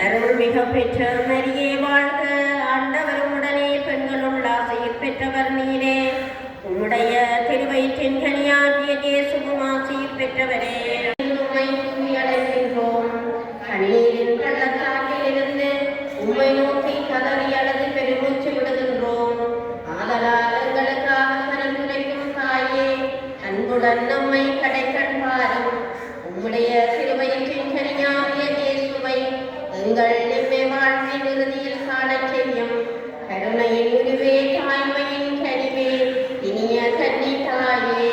அருள்மிக பெற்ற மரியே வாழ்க. ஆண்டவரும் உடனே பெண்களுள் ஆசையில் பெற்றவர் நீரே. உம்முடைய திருவயிற்றின் கனியாகிய இயேசுவும் ஆசையில் பெற்றவரே. உம்மை தூவி அடைகின்றோம். கண்ணீரின் பள்ளத்தாக்கிலிருந்து உம்மை நோக்கி கதறி அழுது பெருமூச்சு விடுகின்றோம். ஆதலால் எங்களுக்காக பரிந்துரைக்கும் தாயே, அன்புடன் நம்மை கடைக்கண் பாரும். உம்முடைய திருவயிற்றின் கனியாகிய இயேசுவை எங்கள் நிம்மை வாழ்வின் இறுதியில் காணச் செய்யும். கருணையின் உருவே, தாய்மையின் கனிவே, இனிய கன்னி தாயே,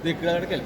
എടുക്കൽ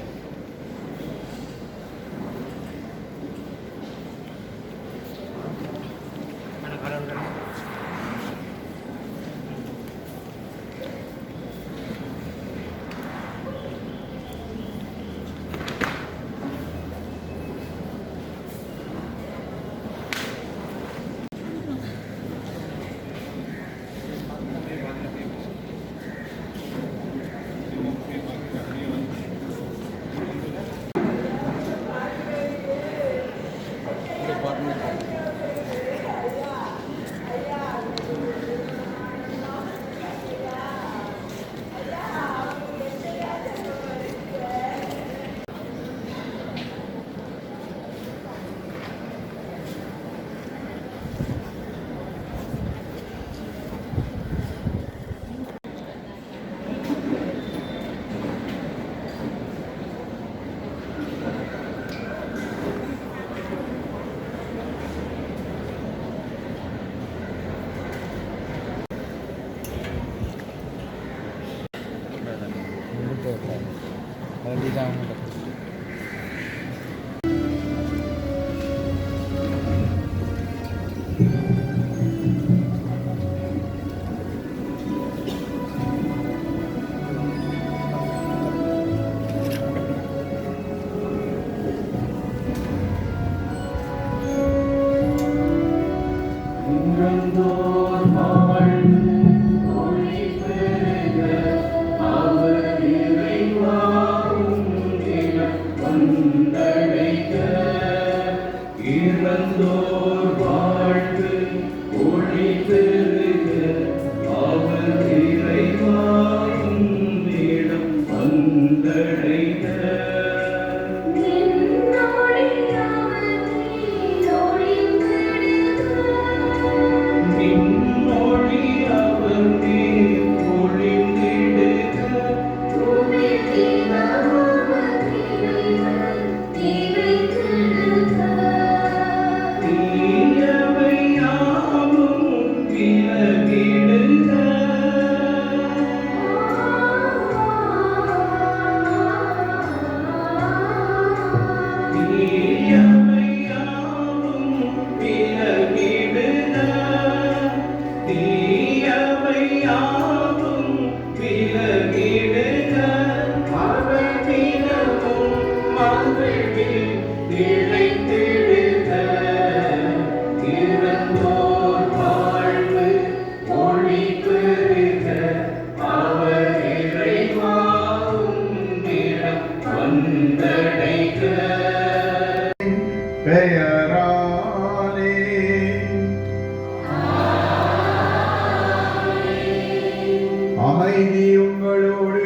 அமைதி உங்களோடு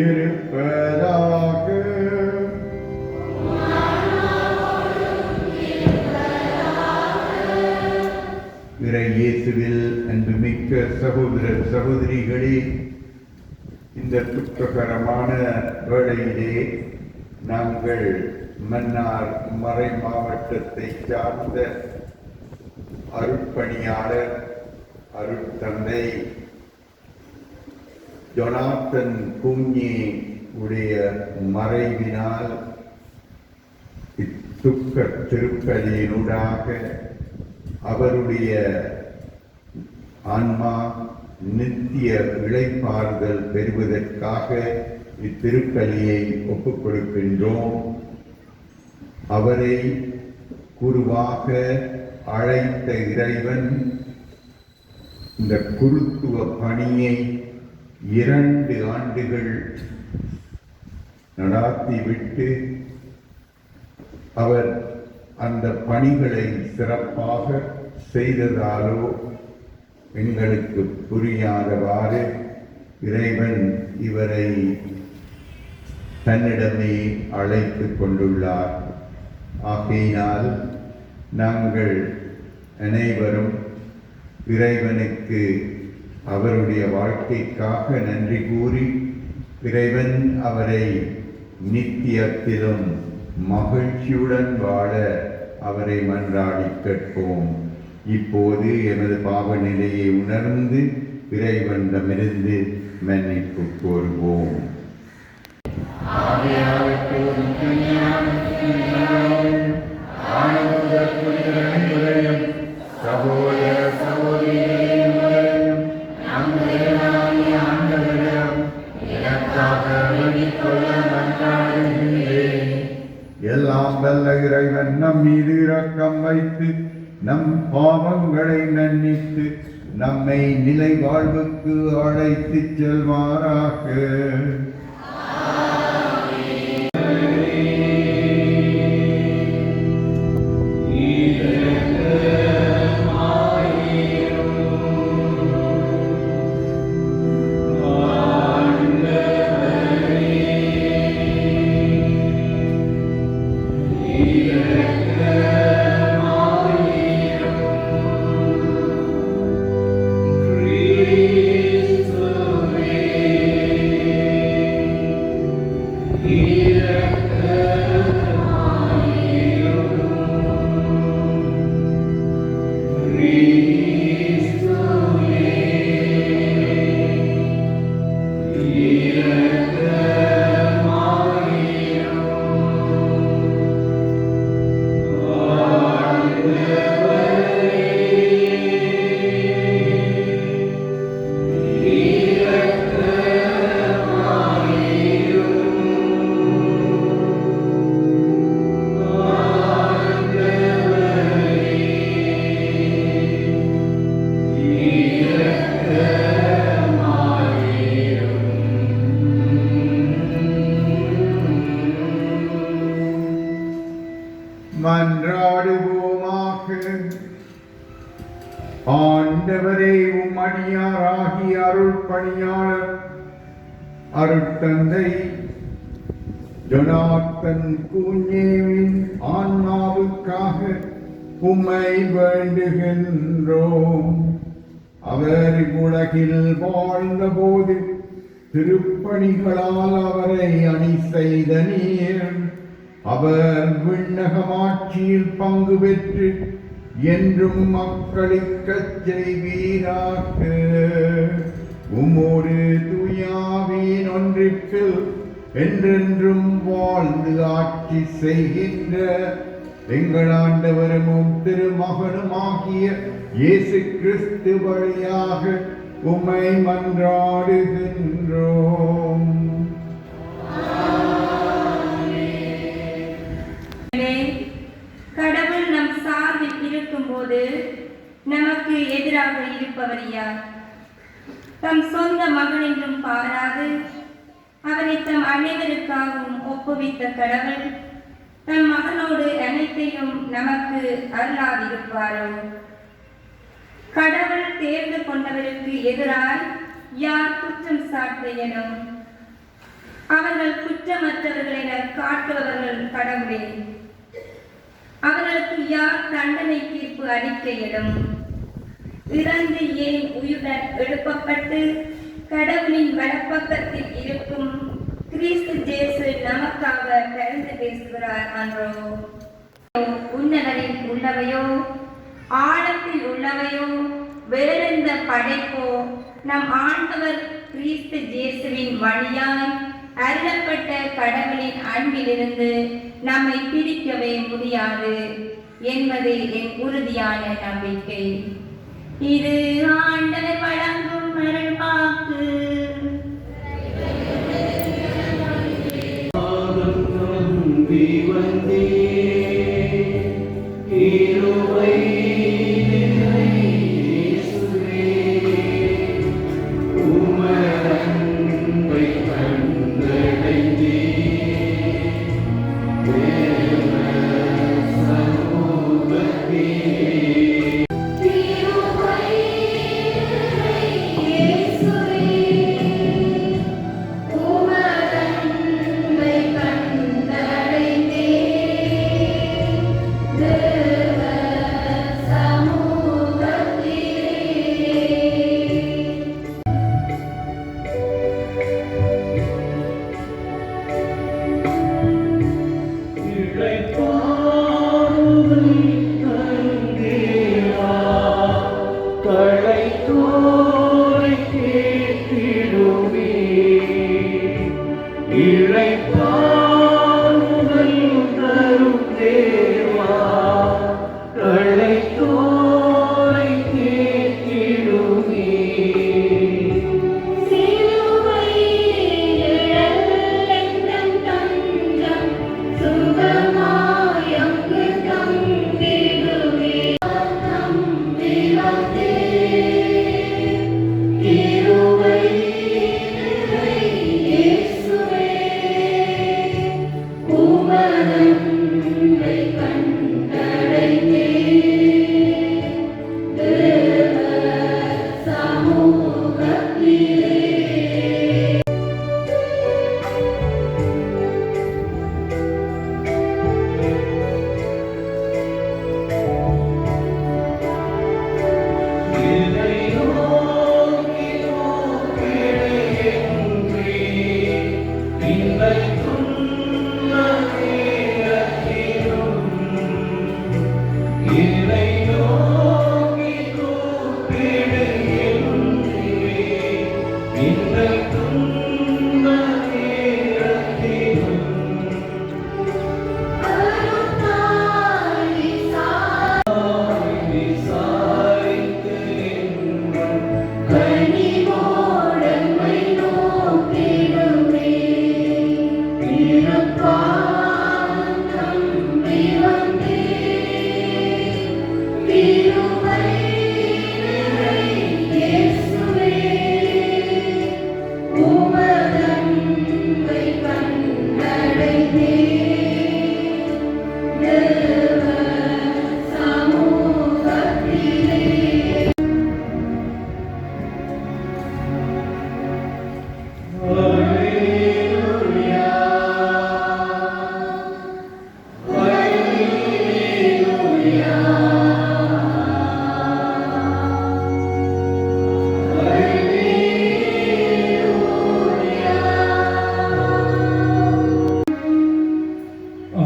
இருப்பதாக. இறை இயேசுவில் அன்புமிக்க சகோதர சகோதரிகளே, இந்த துக்ககரமான வேளையிலே நாங்கள் மன்னார் மறை மாவட்டத்தை சார்ந்த அருட்பணியாளர் அருட்தந்தை ஜொனாத்தன் குஞ்ஞே உடைய மறைவினால் இத்துக்க திருப்பலியினூடாக அவருடைய ஆன்மா நித்திய இளைப்பாறுதல் பெறுவதற்காக இத்திருப்பலியை ஒப்புக் கொடுக்கின்றோம். அவரை குருவாக அழைத்த இறைவன் இந்த குருத்துவ பணியை 2 ஆண்டுகள் நடாத்திவிட்டு அவர் அந்த பணிகளை சிறப்பாக செய்ததாலோ எங்களுக்கு புரியாதவாறு இறைவன் இவரை தன்னிடமே அழைத்துக் கொண்டுள்ளார். ஆகையினால் நாங்கள் அனைவரும் இறைவனுக்கு அவருடைய வாழ்க்கைக்காக நன்றி கூறி இறைவன் அவரை நித்தியத்திலும் மகிழ்ச்சியுடன் வாழ அவரை மன்றாடி கேட்போம். இப்போது எமது பாவ நிலையை உணர்ந்து இறைவனிடமிருந்து மன்னிப்பு கோருவோம். ஆவியானவரோடும் கன்னியாமரியாமையும் ஆண்டவர் புனிதரையும் சகோதர சகோதரிகளையும் நம் தேவனாகிய ஆண்டவரிடம் எனக்காக வேண்டிக் கொள்ள மன்றாடுகின்றேன். எல்லாம் வல்ல இறைவன் நம் மீது இரக்கம் வைத்து நம் பாவங்களை மன்னித்து நம்மை நிலை வாழ்வுக்கு அழைத்துச் செல்வாராக. மன்றாடுவோமாக. ஆண்டவரே, உம் அடியாராகிய அருள் பணியாளர் அருட்தந்தை ஜொனாத்தன் கூஞ்சேவின் ஆன்மாவுக்காக உம்மை வேண்டுகின்றோம். அவர் உலகில் வாழ்ந்தபோது திருப்பணிகளால் அவரை அணி செய்த நீர் அவர் விண்ணகமாட்சியில் பங்கு பெற்று என்றும் மக்களுக்கச் செய்வீராக. உம்மோடு தூயாவின் ஒன்றிற்கில் என்றென்றும் வாழ்ந்து ஆட்சி செய்கின்ற எங்கள் ஆண்டவரும் திருமகனுமாகிய இயேசு கிறிஸ்து வழியாக உம்மை மன்றாடுகின்றோம். கடவுள் நம் சார்பில் இருக்கும்போது நமக்கு எதிராக இருப்பவர் யார்? தம் சொந்த மகன் என்றும் பாராது அவரை தம் அனைவருக்காகவும் ஒப்புவித்த கடவுள் தம் மகனோடு அனைத்தையும் நமக்கு அருளாதிருப்பாரோ? கடவுள் தேர்ந்து கொண்டவருக்கு எதிராய் யார் குற்றம் சாட்ட இயலும்? அவர்கள் குற்றமற்றவர்கள் என காட்டுபவர்கள் கடவுளே. அவர்களுக்கு யார் தண்டனை தீர்ப்பு அளிக்க இயலும்? இறந்து ஏன் உயிருடன் எழுப்பப்பட்டு கடவுளின் வலப்பக்கத்தில் இருக்கும் கிறிஸ்து இயேசு நமக்காக பரிந்து பேசுகிறார் அன்றோ? உன்னதரில் உள்ளவையோ ஆழத்தில் உள்ளவையோ வேறெந்த படைப்போ நம் ஆண்டவர் கிறிஸ்து இயேசுவின் வழியாய் அருளப்பட்ட கடவுளின் அன்பிலிருந்து நம்மை பிரிக்கவே முடியாது என்பது என் உறுதியான நம்பிக்கை. இது ஆண்டவர் வழங்கும் அருள்வாக்கு. உமதன்பை கண்டடைந்தேன்.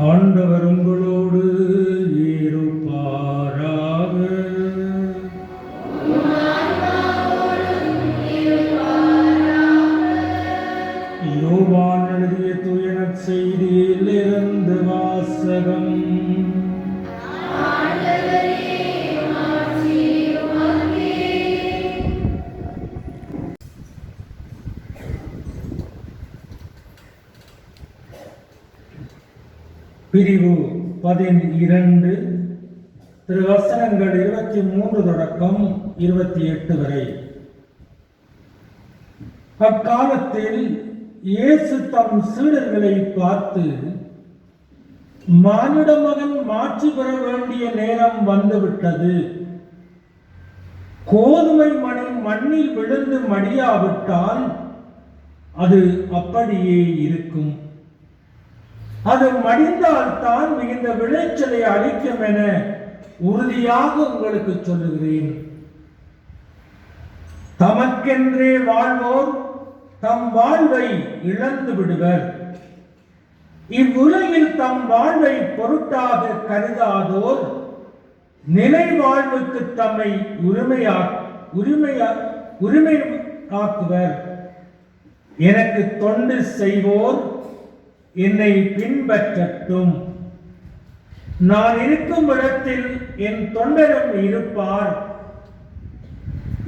ஆண்டவர் உங்களோடு இருப்பாராக. யோவான் எழுதிய தூய நற்செய்தியில் இருந்து வாசகம். பிரிவு 12 திருவசனங்கள் 23 தொடக்கம் 28 வரை. அக்காலத்தில் இயேசு தம் சீடர்களை பார்த்து, மானிட மகன் மாட்சி பெற வேண்டிய நேரம் வந்துவிட்டது. கோதுமை மணி மண்ணில் விழுந்து மடியாவிட்டால் அது அப்படியே இருக்கும். அது மடிந்தால் தான் மிகுந்த விளைச்சலை அளிக்கும் என உறுதியாக உங்களுக்கு சொல்லுகிறேன். தமக்கென்றே வாழ்வோர் தம் வாழ்வை இழந்து விடுவர். இவ்வுலகில் தம் வாழ்வை பொருட்டாக கருதாதோர் நிலை வாழ்வுக்கு தம்மை உரிமையாக்குவர். எனக்கு தொண்டு செய்வோர் என்னை பின்பற்றட்டும். நான் இருக்கும் இடத்தில் என் தொண்டரும் இருப்பார்.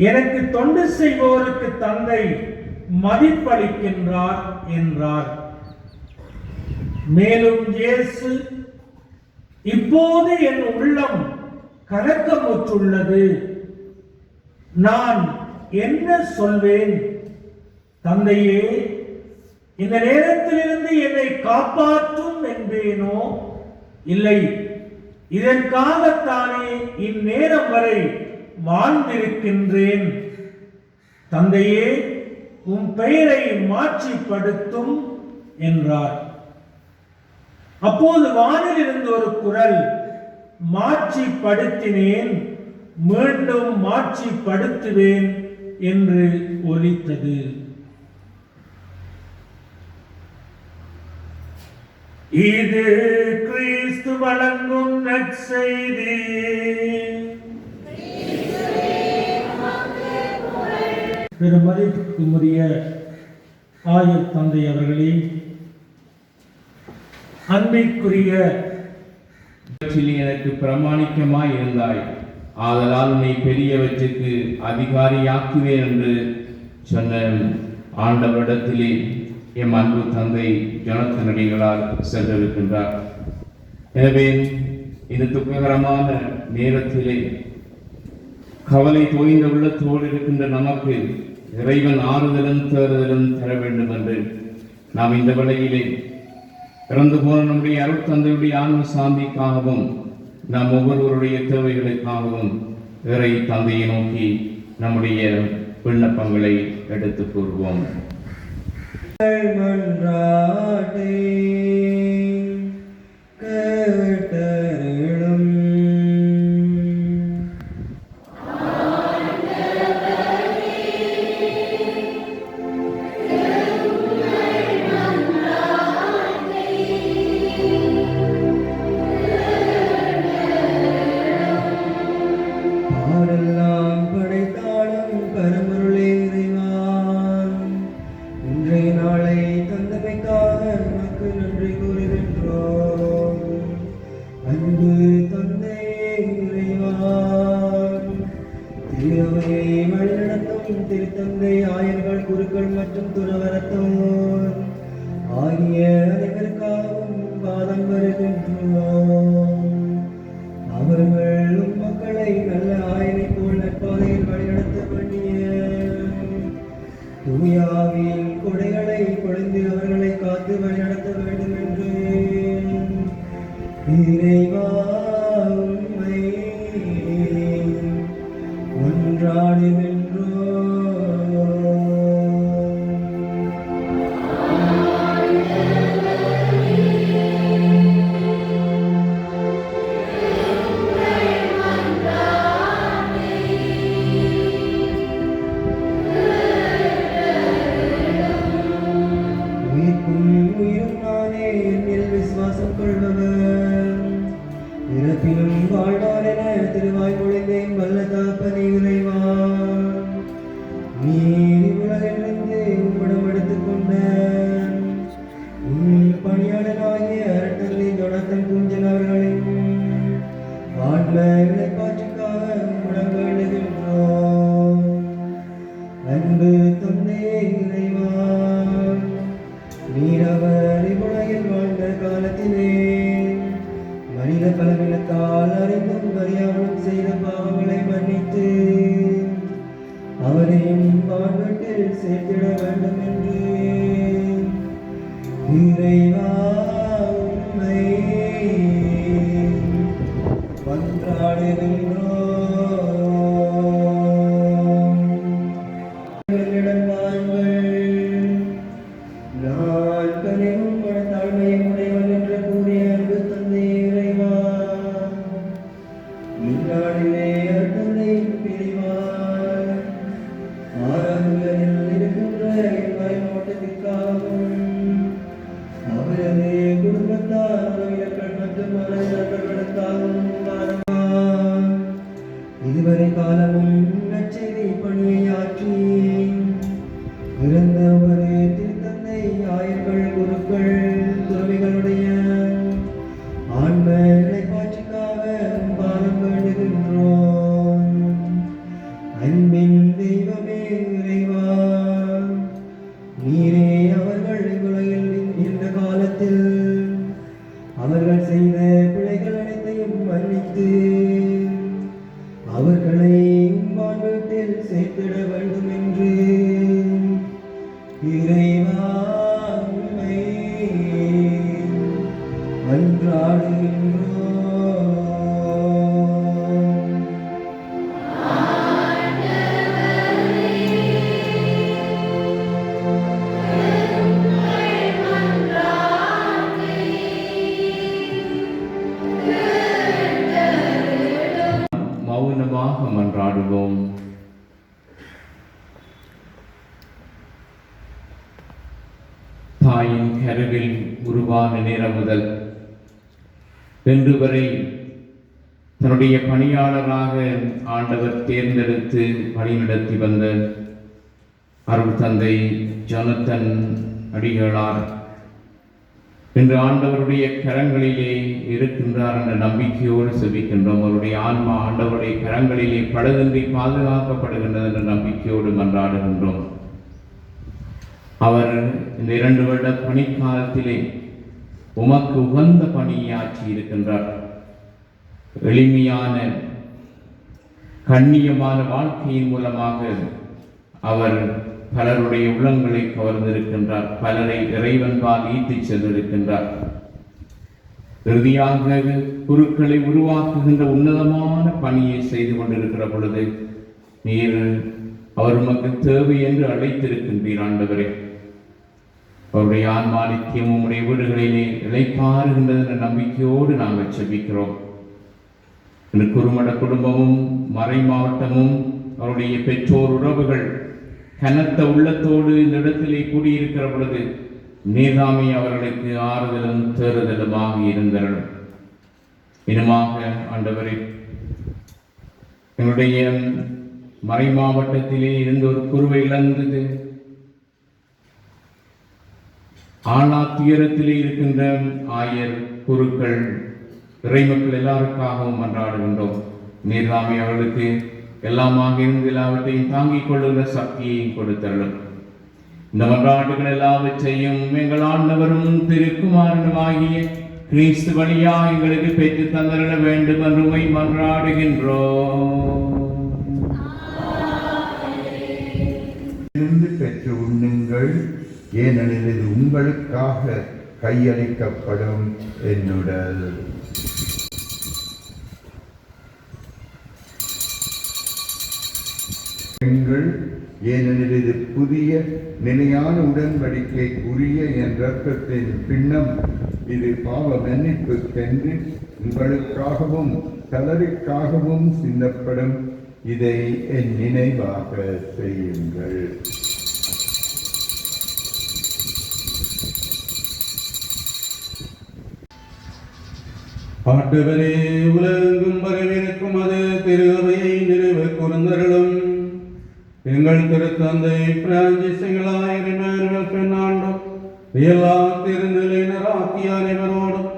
எனக்கு தொண்டு செய்வோருக்கு தந்தை மதிப்பளிக்கின்றார் என்றார். மேலும் இயேசு, இப்போது என் உள்ளம் கலக்கமுற்றுள்ளது. நான் என்ன சொல்வேன்? தந்தையே, இந்த நேரத்திலிருந்து என்னை காப்பாற்றும் என்பேனோ? இல்லை, இதற்காகத்தானே இந்நேரம் வரை வாழ்ந்திருக்கின்றேன். தந்தையே, உம் பெயரை மாட்சிப்படுத்தும் என்றார். அப்போது வானில் இருந்து ஒரு குரல், மாட்சிப்படுத்தினேன், மீண்டும் மாட்சிப்படுத்துவேன் என்று ஒலித்தது. இது கிறிஸ்து வழங்கும் நற்செய்தி. பெருமதிப்புக்குரிய ஆயர் தந்தை அவர்களே, அன்பிற்குரிய எனக்கு பிரமாணிக்கமாய் இருந்தாய், ஆதலால் நீ பெரியவற்றுக்கு அதிகாரியாக்குவேன் என்று சொன்ன ஆண்டவரிடத்திலே எம் அன்பு தந்தை ஜொனத்தன் அடிகளார் சென்றிருக்கின்றார். எனவே இந்த துக்ககரமான நேரத்திலே கவலை தோய்ந்த உள்ளத்தோடு இருக்கின்ற நமக்கு இறைவன் ஆறுதலும் தேறுதலும் தர வேண்டும் என்று நாம் இந்த வேளையிலே இறந்து போன நம்முடைய அருட்தந்தையுடைய ஆன்ம சாந்திக்காகவும் நாம் ஒவ்வொருவருடைய தேவைகளுக்காகவும் இறை தந்தையை நோக்கி நம்முடைய விண்ணப்பங்களை எடுத்துக் கூறுவோம். படைத்தாலும் பரமருளே இறைவா, இன்றைய நாளை தந்தமைக்காக உனக்கு நன்றி கூறுகின்றோம். அன்பு தந்தை இறைவா, திருவையை வழிநடத்தும் திருத்தந்தை ஆயர்கள், குருக்கள் மற்றும் துறவரத்தோர் ஆகிய அனைவருக்காகவும் பாதம் வருகின்றோம். அவர்கள் மக்களை நல்ல ஆயனை போல் நட்பாதையில் வழிநடத்த வேண்டிய தூயாவின் கொடைகளை பொழிந்து அவர்களை காத்து வழிநடத்த வேண்டும் என்று இறைவா உம்மை ஒன்றாடுகின்றோம். உயிரும் நானே, என்னில் விசுவாசம் கொள்பவர் இறப்பிலும் வாழ்வார் என திருவாய் பொழிந்தேன் வல்ல தகப்பனே இறைவா. நீர் உலகிலிருந்து உம்மிடம் எடுத்துக்கொண்ட உம் பணியாளனாகிய அரட்டல்லி ஜொனத்தன் பூஞ்சன் அவர்களின் ஆன்ம இளைப்பாற்றுக்காக உம்மிடம் வேண்டுகின்றோம். அன்பு தந்தையே இறைவா, நீர் அவர் இவ்வுலகில் வாழ்ந்த காலத்திலே மனித பலவீனத்தால் அறிந்தும் அறியாமலும் செய்த பாவங்களை மன்னித்து அவரையும் வான்வீட்டில் சேர்த்திட வேண்டும் என்று இறைவா உம்மை மன்றாடுகின்றோம். என்னிடம் வாருங்கள், நான் கனிவும் மனத்தாழ்மையும் உடையவன் என்று கூறிய அன்பு தந்தை இறைவா, இந்நாளிலே அருட்தந்தையின் பிரிவார் ஆறாண்டுகளில் இருக்கின்ற என் மறைமாவட்டத்திற்காகவும் அவரது குடும்பத்தார் உறவினர்கள் மற்றும் நண்பர்களுக்காகவும் வாருங்கள். இதுவரை காலமும் நற்செய்தி பணியை ஆற்றி இறந்த ஒரு திருத்தந்தை ஆயர்கள், குருக்கள், துறவிகளுடைய ஆன்ம இளைப்பாற்றுக்காக பாதம் வேண்டுகின்றோம். அன்பின் தெய்வமே இறைவா, நீரே அவர்கள் இவ்வுலகில் இருந்த காலத்தில் அவர்கள் செய்த பிழைகள் அனைத்தையும் மன்னித்து அவர்களை உம்மான் வீட்டில் சேர்த்திட வேண்டும் என்று இறைவா உம்மை மன்றாடுகின்றோம். மௌனமாக மன்றாடுவோம். தாயின் கருவில் உருவான நேரம் முதல் இன்று வரை தன்னுடைய பணியாளராக ஆண்டவர் தேர்ந்தெடுத்து வழிநடத்தி வந்த அருள் தந்தை ஜொனத்தன் அடிகளார் இன்று ஆண்டவருடைய கரங்களிலே இருக்கின்றார் என்ற நம்பிக்கையோடு செபிக்கின்றோம். அவருடைய ஆன்மா ஆண்டவருடைய கரங்களிலே பழுதின்றி பாதுகாக்கப்படுகின்றது என்ற நம்பிக்கையோடு மன்றாடுகின்றோம். அவர் இந்த 2 வருட பணிக்காலத்திலே உமக்கு உகந்த பணியை ஆற்றி இருக்கின்றார். எளிமையான கண்ணியமான வாழ்க்கையின் மூலமாக அவர் பலருடைய உள்ளங்களை கவர்ந்திருக்கின்றார். பலரை இறைவன்பால் ஈர்த்துச் சென்றிருக்கின்றார். இறுதியாக குருக்களை உருவாக்குகின்ற உன்னதமான பணியை செய்து கொண்டிருக்கிற பொழுது நீர் அவர் உமக்கு தேவை என்று அழைத்திருக்கின்றீர். ஆண்டவரே, அவருடைய ஆன்மா நித்தியம் உம்முடைய வீடுகளிலே இளைப்பாறுகின்றது என்ற நம்பிக்கையோடு நாங்கள் செபிக்கிறோம். இந்த குறுமட குடும்பமும் மறை மாவட்டமும் அவருடைய பெற்றோர் உறவுகள் கனத்த உள்ளத்தோடு இந்த இடத்திலே கூடியிருக்கிற பொழுது நீர்தாமே அவர்களுக்கு ஆறுதலும் தேறுதலுமாக இருந்தரும். இனமாக ஆண்டவரே, எங்களுடைய மறை மாவட்டத்திலே இருந்த ஒரு குருவை இழந்தது ஆளாத்துயரத்திலே இருக்கின்ற ஆயர் குருக்கள் இறைமக்கள் எல்லாருக்காகவும் மன்றாடுகின்றோம். நீர்தாமே அவர்களுக்கு எல்லாமாக இருந்து எல்லாவற்றையும் தாங்கிக் கொள்ளுகிற சக்தியையும் கொடுத்தருளும். இந்த மன்றாட்டுகள் எல்லாவற்றையும் எங்கள் ஆண்டவரும் திருக்குமாரனுமாகிய கிறிஸ்து வழியா எங்களுக்கு பெற்று தந்தருள வேண்டும் என்று மன்றாடுகின்றோம். இருந்து பெற்று உண்ணுங்கள், ஏனெனில் இது உங்களுக்காக கையளிக்கப்படும் என்னுடல். ஏனெனில் இது புதிய நிலையான உடன்படிக்கைக்குரிய என் இரத்தத்தின் பின்னம். இது பாவ மன்னிப்புக்கென்று உங்களுக்காகவும் பலருக்காகவும் சிந்தப்படும். இதை என் நினைவாக செய்யுங்கள். ஆண்டவரே, உலகெங்கும் வரவிருக்கும் அது திருவையை நிறைவு கூர்ந்தருளும். எங்கள் திருத்தந்தை பிரான்சிஸ் பெண்ணாண்டும் எல்லா திருநிலையினராகிய அனைவரோடும்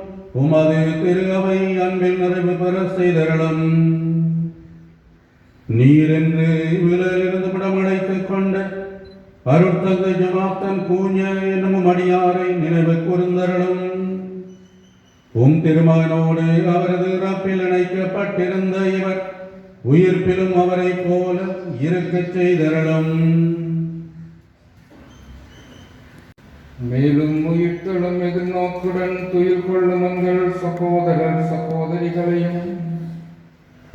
உமது திருவை அன்பில் நிறைவு பெற செய்தருளும். நீர் என்று விலையிலிருந்து விடமடைத்துக் கொண்ட அருட்தந்தை ஜமாத்தன் கூஞ்ச என்னும் அடியாரை நினைவு கூர்ந்தருளும். திருமகனோடு அவரது இறப்பில் இணைக்கப்பட்டிருந்த இவர் உயிர்ப்பிலும் அவரை போல இருக்கச் செய்தருளும். மேலும் உயிர்த்தெழும் எதிர்நோக்குடன் துயில் கொள்ளும் எங்கள் சகோதரர் சகோதரிகளையும்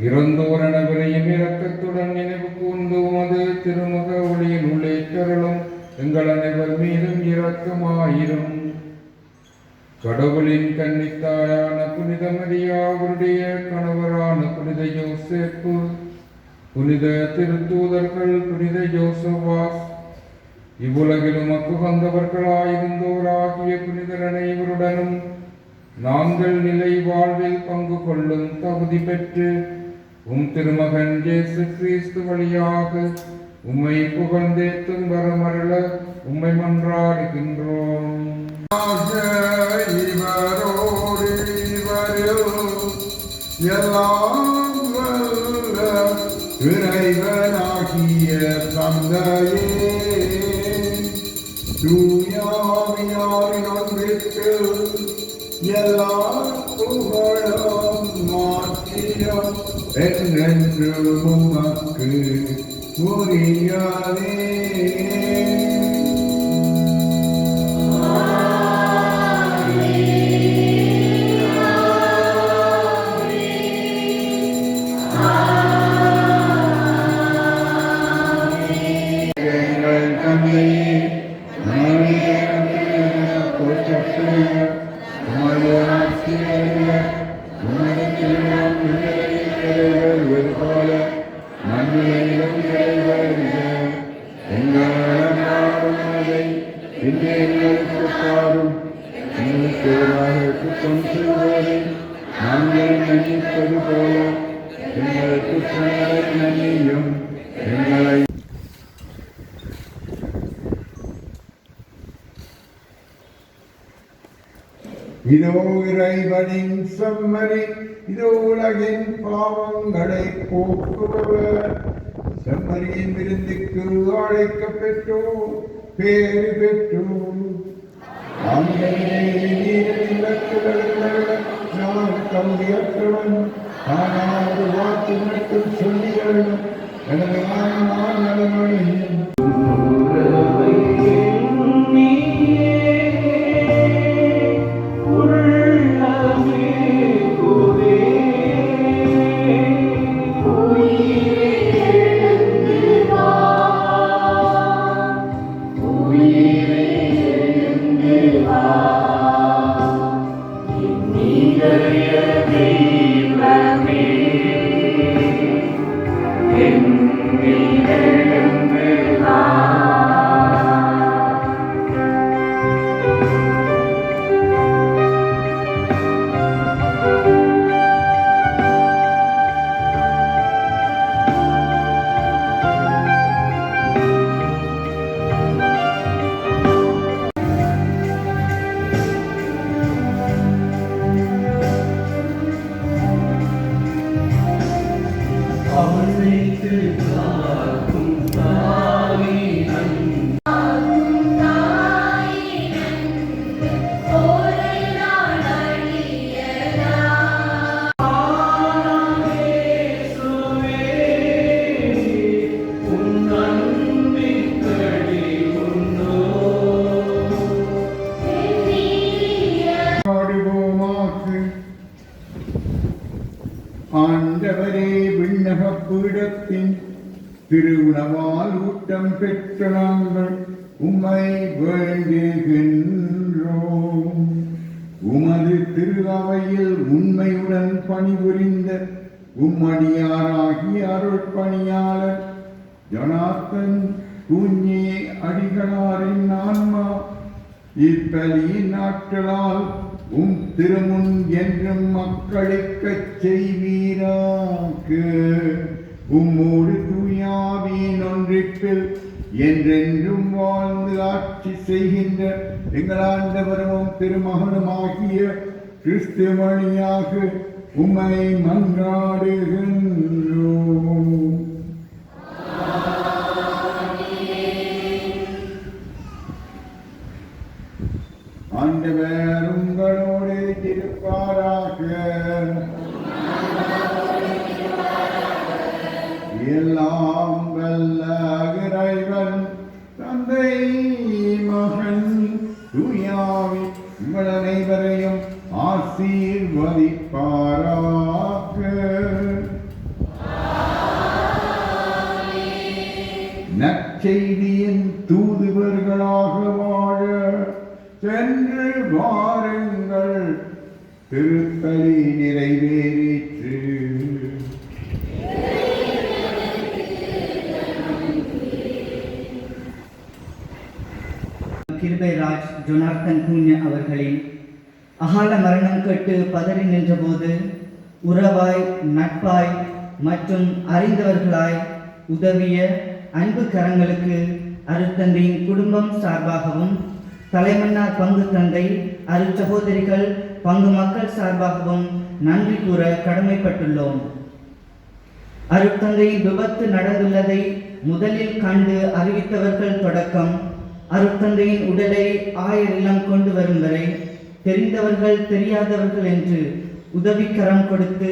இறந்தோர் அனைவரையும் இரக்கத்துடன் நினைவு கூர்ந்து உமது திருமுக ஒளியின் உள்ளே தருளும். எங்கள் அனைவர் மீதும் இரக்கமாயிரும். கடவுளின் கன்னித்தாயான புனித மரியா, அவருடைய கணவரான புனித யோசேப்பு, புனித திருத்தூதர்கள், புனித யோசவாஸ், இவ்வுலகிலும் அக்குகந்தவர்களாயிருந்தோராகிய புனிதர் அனைவருடனும் நாங்கள் நிலை வாழ்வில் பங்கு கொள்ளும் தகுதி பெற்று திருமகன் இயேசு கிறிஸ்து வழியாக உம்மை புகழ்ந்தேத்தும் வரமருள உம்மை மன்றாடுகின்றோம். இவரோடு இவரில் எல்லாம் வல்ல இறைவனாகிய தந்தையே, தூயாவியாரின் ஒன்றிற்கில் எல்லா புகழும் மாற்றியம் என்றென்று உமக்கு உரியதே. இதோ இறைவனின் செம்மறி, இதோ உலகின் பாவங்களை போக்குபவர். செம்மறியின் விருந்துக்கு அழைக்கப் பெற்றோர் பேறு பெற்றோர். நான் தகுதியற்றவன், ஆனால் ஒரு வாக்கு மட்டும் சொல்லிகளும் எனது நான் நலமடையும். Amen. உள்ளத்தின் திருவுணவால் ஊட்டம் பெற்ற நாங்கள் உம்மை வேண்டுகின்றோம். உமது திரு அவையில் உண்மையுடன் பணிபுரிந்த உம்மடியாராகிய அருட்பணியாளர் ஜனார்த்தன் குஞ்ஞே அடிகளாரின் ஆன்மா இப்பலியின் நாட்களால் உம் திருமுன் என்றும் மக்களுக்குச் செய்வீராக. உம்மோடு தூயாவின் ஒன்றிப்பில் என்றென்றும் வாழ்ந்து ஆட்சி செய்கின்ற எங்கள் ஆண்டவரும் திருமகனுமாகிய கிறிஸ்து வழியாக உம்மை மன்றாடுகின்றோம். ஆண்டவர் உங்களோடு இருப்பாராக. எல்லாம் வல்ல இறைவன் தந்தை மகன் தூயாவி உங்கள் அனைவரையும் ஆசீர்வதிப்பாராக. நற்செய்தியின் தூதுவர்களாக வாழ சென்று வாருங்கள். திருப்பலி நிறைவேறிற்று. கிருபைராஜ் ஜொனார்த்தன் குஞ்ஞே அவர்களின் அகால மரணம் கேட்டு பதறி நின்றபோது உறவாய், நட்பாய் மற்றும் அறிந்தவர்களாய் உதவிய அன்பு கரங்களுக்கு அருட்தந்தையின் குடும்பம் சார்பாகவும் தலைமன்னார் பங்கு தந்தை அருட்சகோதரிகள் பங்கு மக்கள் சார்பாகவும் நன்றி கூற கடமைப்பட்டுள்ளோம். அருட்தந்தையின் விபத்து நடந்துள்ளதை முதலில் கண்டு அறிவித்தவர்கள் தொடக்கம் அருட்தந்தையின் உடலை ஆயர் இல்லம் கொண்டு வரும் வரை தெரிந்தவர்கள் தெரியாதவர்கள் என்று உதவிக்கரம் கொடுத்து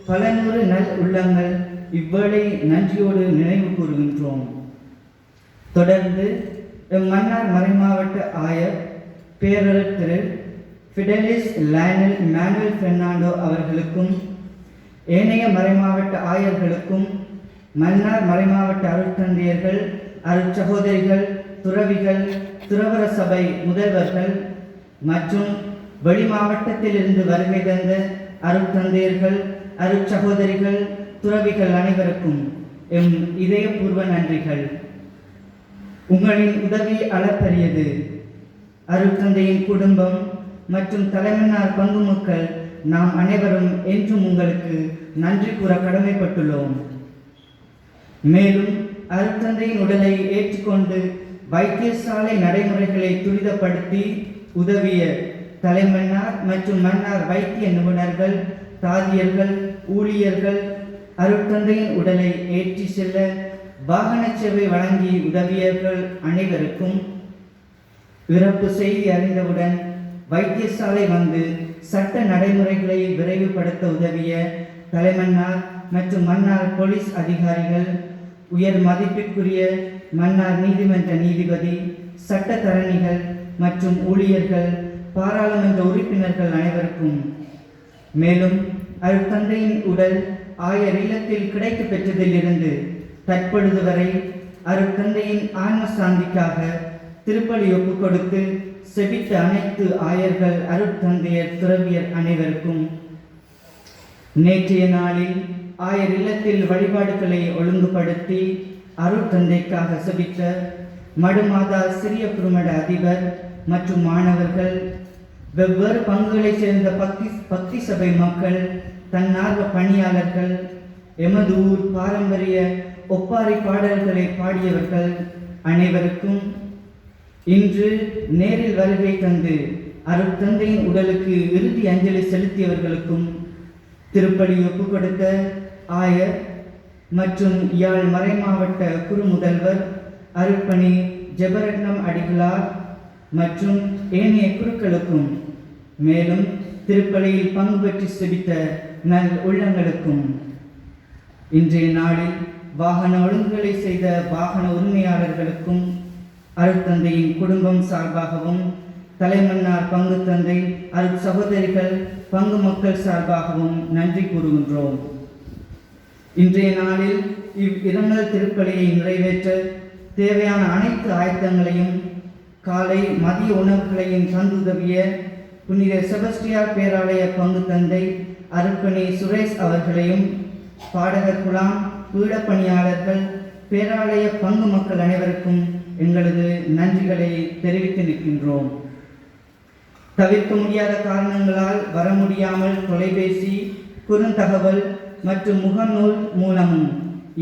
பல நூறு நல் உள்ளங்கள் இவ்வேளை நன்றியோடு நினைவு கூறுகின்றோம். தொடர்ந்து மன்னார் மறைமாவட்ட ஆயர் பேரர் திரு ஃபிடலிஸ் லைனல் மேனுவல் பெர்னாண்டோ அவர்களுக்கும் ஏனைய மறைமாவட்ட ஆயர்களுக்கும் மன்னார் மறைமாவட்ட அருட்தந்தையர்கள், அருட்சகோதரிகள், துறவிகள், துறவர சபை முதல்வர்கள் மற்றும் வெளி மாவட்டத்திலிருந்து வருகை தந்த அருட்தந்தையர்கள், அருட்சகோதரிகள், துறவிகள் அனைவருக்கும் எம் இதயபூர்வ நன்றிகள். உங்களின் உதவி அளப்பரியது. அருட்தந்தையின் குடும்பம் மற்றும் தலைமன்னார் பங்கு மக்கள் நாம் அனைவரும் என்றும் உங்களுக்கு நன்றி கூற கடமைப்பட்டுள்ளோம். மேலும் அருட்தந்தையின் உடலை ஏற்றுக்கொண்டு வைத்தியசாலை நடைமுறைகளை துரிதப்படுத்தி உதவிய தலைமன்னார் மற்றும் மன்னார் வைத்திய நிபுணர்கள், தாதியர்கள், ஊழியர்கள், அருட்தந்தையின் உடலை ஏற்றி செல்ல வாகன சேவை வழங்கி உதவியவர்கள் அனைவருக்கும், இறப்பு செய்தி அறிந்தவுடன் வைத்தியசாலை வந்து சட்ட நடைமுறைகளை விரைவுபடுத்த உதவிய தலைமன்னார் மற்றும் மன்னார் போலீஸ் அதிகாரிகள், உயர் மதிப்பிற்குரிய மன்னார் நீதிமன்ற நீதிபதி, சட்டத்தரணிகள் மற்றும் ஊழியர்கள், பாராளுமன்ற உறுப்பினர்கள் அனைவருக்கும், மேலும் அருட்தந்தையின் உடல் ஆயர் இல்லத்தில் கிடைக்க பெற்றதிலிருந்து தற்பொழுது வரை அருட்தந்தையின் ஆன்ம சாந்திக்காக திருப்பலி ஒப்பு கொடுத்து செபித்த அனைத்து ஆயர்கள், அருட்தந்தையர், துறவியர் அனைவருக்கும், நேற்றைய நாளில் ஆயர் இல்லத்தில் வழிபாடுகளை ஒழுங்குபடுத்தி அருட்தந்தைக்காக செபித்த மடுமாதா சிறிய குறுமட அதிபர் மற்றும் மாணவர்கள், வெவ்வேறு பங்குகளைச் சேர்ந்த பக்தி சபை மக்கள், தன்னார்வ பணியாளர்கள், எமது ஊர் பாரம்பரிய ஒப்பாரி பாடல்களை பாடியவர்கள் அனைவருக்கும், இன்று நேரில் வருகை தந்து அருட்தந்தையின் உடலுக்கு இறுதி அஞ்சலி செலுத்தியவர்களுக்கும், திருப்பலி ஒப்பு கொடுத்த ஆயர் மற்றும் யாழ் மறைமாவட்ட குரு முதல்வர் அருட்பணி ஜெபரட்னம் அடிகளார் மற்றும் ஏனைய குருக்களுக்கும், மேலும் திருப்பலியில் பங்கு பெற்று செபித்த நல் உள்ளங்களுக்கும், இன்றைய நாளில் வாகன ஒழுங்குகளை செய்த வாகன உரிமையாளர்களுக்கும், அருட்தந்தையின் குடும்பம் சார்பாகவும் தலைமன்னார் பங்கு தந்தை, அருட் சகோதரிகள், பங்கு மக்கள் சார்பாகவும் நன்றி கூறுகின்றோம். இன்றைய நாளில் இரங்கல் திருப்பலியை நிறைவேற்ற தேவையான அனைத்து ஆயத்தங்களையும் காலை மதிய உணவுகளையும் தந்துதவிய புனித செபஸ்டியார் பேராலய பங்கு தந்தை அருட்பணி சுரேஷ் அவர்களையும் பாடகர் குலாம் பீடப்பணியாளர்கள் பேராலய பங்கு மக்கள் அனைவருக்கும் எங்களது நன்றிகளை தெரிவித்து நிற்கின்றோம். தவிர்க்க முடியாத காரணங்களால் வர முடியாமல் தொலைபேசி, குறுந்தகவல் மற்றும் முகநூல் மூலமும்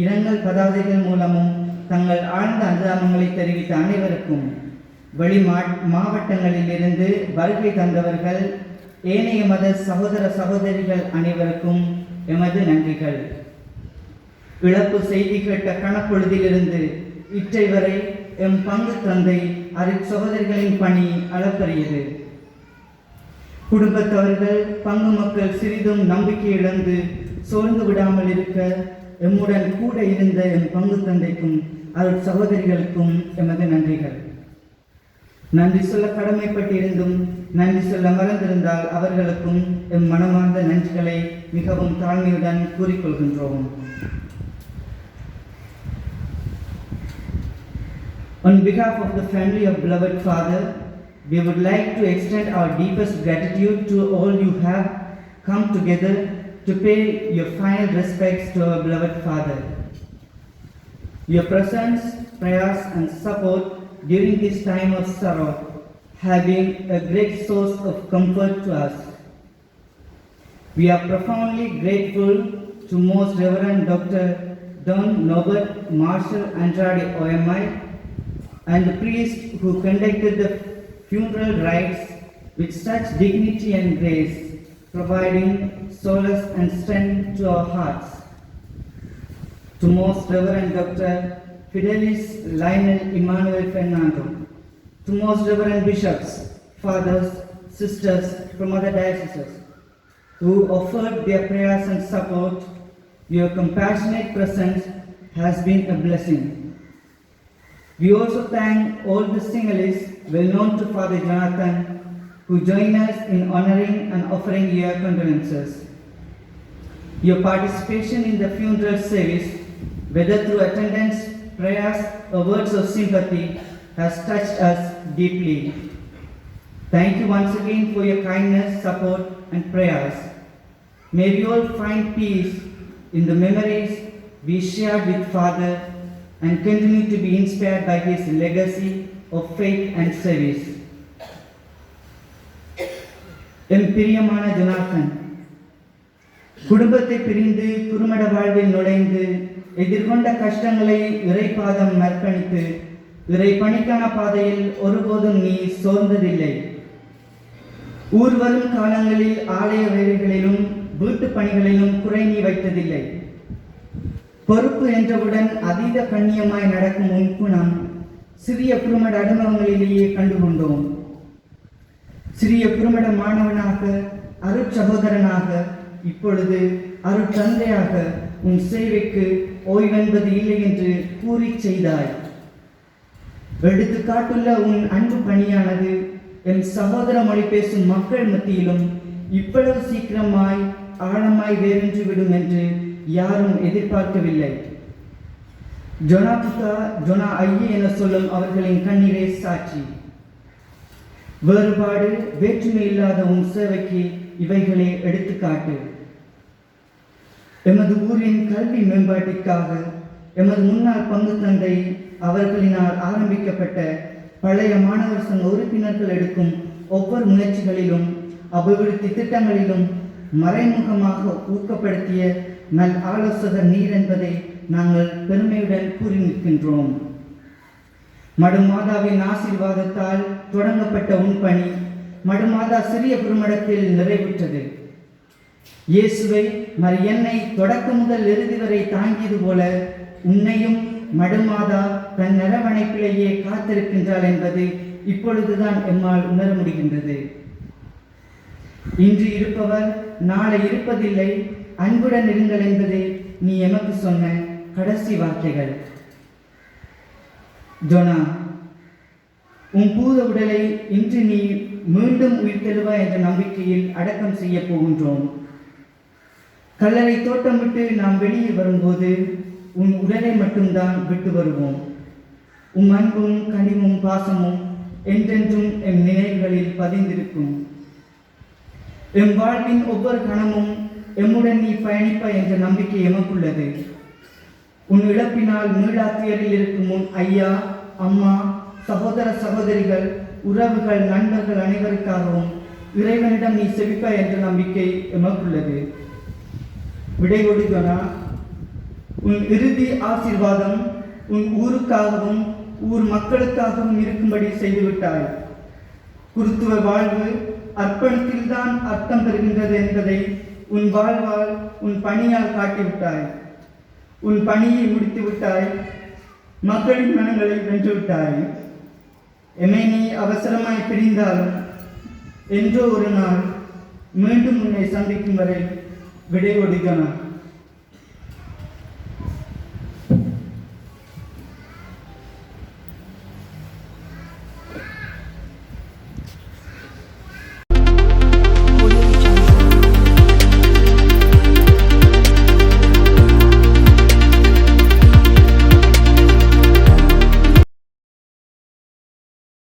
இரங்கல் பதாதைகள் மூலமும் தங்கள் ஆழ்ந்த அனுதாபங்களை தெரிவித்த அனைவருக்கும், வெளி மாவட்டங்களில் இருந்து வருகை தந்தவர்கள், ஏனைய மத சகோதர சகோதரிகள் அனைவருக்கும் எமது நன்றிகள். இழப்பு செய்தி கேட்ட கணப்பொழுதிலிருந்து இற்றை வரை எம் பங்கு தந்தை சகோதரிகளின் பணி அளப்பரியது. குடும்பத்தவர்கள், பங்கு மக்கள் சிறிதும் நம்பிக்கை இழந்து சோர்ந்து விடாமல் இருக்க எம்முடன் கூட இருந்த எம் பங்கு தந்தைக்கும் சகோதரிகளுக்கும் எமது நன்றிகள். நன்றி சொல்ல கடமைப்பட்டிருந்தும் நன்றி சொல்ல மறந்திருந்தால் அவர்களுக்கும் எம் மனமார்ந்த நன்றிகளை மிகவும் தாழ்மையுடன் கூறிக்கொள்கின்றோம். On behalf of the family of beloved Father, we would like to extend our deepest gratitude to all you have come together to pay your final respects to our beloved Father. Your presence, prayers and support during this time of sorrow have been a great source of comfort to us. We are profoundly grateful to Most Reverend Dr. Don Norbert Marshall Andrade OMI and the priest who conducted the funeral rites with such dignity and grace, providing solace and strength to our hearts. To Most Reverend Dr. Fidelis Lionel Emmanuel Fernando, to Most Reverend Bishops, Fathers, Sisters from other dioceses, who offered their prayers and support, your compassionate presence has been a blessing. We also thank all the Sinhalese well known to Father Jonathan who join us in honoring and offering your condolences. Your participation in the funeral service, whether through attendance, prayers or words of sympathy, has touched us deeply. Thank you once again for your kindness, support and prayers. May we all find peace in the memories we shared with Father and continue to be inspired by his legacy of faith and service. M பிரியமான Jonathan, குடும்பத்தை பிரிந்து குறுமட வாழ்வில் நுழைந்து எதிர்கொண்ட கஷ்டங்களை இறைபாதம் அர்ப்பணித்து இறை பணிக்கான பாதையில் ஒருபோதும் நீ சோர்ந்ததில்லை. ஊர் வரும் காலங்களில் ஆலய வேலைகளிலும் வீட்டு பணிகளிலும் குறை நீ வைத்ததில்லை. பொறுப்பு என்றவுடன் அதீத கண்ணியமாய் நடக்கும் உன் குணம் சிறிய குறுமட அனுபவங்களிலேயே கண்டுகொண்டோம். சிறிய குறுமட மாணவனாக, அருட்சகோதரனாக, இப்பொழுது அருட்தந்தையாக உன் சேவைக்கு ஓய்வென்பது இல்லை என்று கூறி செய்தாய். எடுத்துக்காட்டுள்ள உன் அன்பு பணியானது என் சகோதர மொழி பேசும் மக்கள் மத்தியிலும் இவ்வளவு சீக்கிரமாய் ஆழமாய் வேறின்றி விடும் என்று யாரும் எதிர்பார்க்கவில்லை. ஜொனா புத்தா, ஜொனா ஐயே என சொல்லும் அவர்களின் கண்ணீரே சாட்சி. வேறுபாடு, வேற்றுமை இல்லாத உன் சேவைக்கு இவைகளே எடுத்துக்காட்டு. எமது ஊரின் கல்வி மேம்பாட்டிற்காக எமது முன்னாள் பங்கு தந்தை அவர்களினால் ஆரம்பிக்கப்பட்ட பழைய மாணவர் சங்க உறுப்பினர்கள் எடுக்கும் ஒவ்வொரு முயற்சிகளிலும் அபிவிருத்தி திட்டங்களிலும் மறைமுகமாக ஊக்கப்படுத்திய நல் ஆலோசகர் நீர் என்பதை நாங்கள் பெருமையுடன் கூறி நிற்கின்றோம். மடுமாதாவின் ஆசீர்வாதத்தால் தொடங்கப்பட்ட உன் பணி மடுமாதா சிறிய குறுமடத்தில் நிறைவுற்றது. இயேசுவை மரியன்னை தொடக்க முதல் இறுதி வரை தாங்கியது போல உன்னையும் மடுமாதா தன் நரவணைப்பிலேயே காத்திருக்கின்றாள் என்பது இப்பொழுதுதான் எம்மால் உணர முடிகின்றது. இன்று இருப்பவர் நாளை இருப்பதில்லை, அன்புடன் இருங்கள் என்பதே நீ எமக்கு சொன்ன கடைசி வார்த்தைகள். ஜோனா, உன் பூத உடலை இன்று நீ மீண்டும் உயிர்த்தெழுவாய் என்ற நம்பிக்கையில் அடக்கம் செய்ய போகின்றோம். கல்லறை தோட்டம் விட்டு நாம் வெளியே வரும்போது உன் உடலை மட்டும்தான் விட்டு வருவோம். உம் அன்பும் கனிவும் பாசமும் என்றென்றும் எம் நினைவுகளில் பதிந்திருக்கும். எம் வாழ்வின் ஒவ்வொரு கணமும் எம்முடன் நீ பயணிப்பாய் என்ற நம்பிக்கை எமக்குள்ளது. உன் இழப்பினால் மீளாத்தியரில் இருக்கும் உன் ஐயா, அம்மா, சகோதர சகோதரிகள், உறவுகள், நண்பர்கள் அனைவருக்காகவும் இறைவனிடம் நீ செவிப்பாய் என்ற நம்பிக்கை எமக்குள்ளது. விடை கொடுக்கனா, உன் இறுதி ஆசீர்வாதம் உன் ஊருக்காகவும் ஊர் மக்களுக்காகவும் இருக்கும்படி செய்துவிட்டாய். குருத்துவ வாழ்வு அர்ப்பணத்தில்தான் அர்த்தம் பெறுகின்றது என்பதை உன் வாழ்வால் உன் பணியால் காட்டிவிட்டாய். உன் பணியை முடித்து விட்டாய். மக்களின் மனங்களை வென்றுவிட்டாய். எமை நீ அவசரமாய் பிரிந்தாலும் என்றோ ஒரு நாள் மீண்டும் உன்னை சந்திக்கும் வரை விடை ஒடுக்கணும்.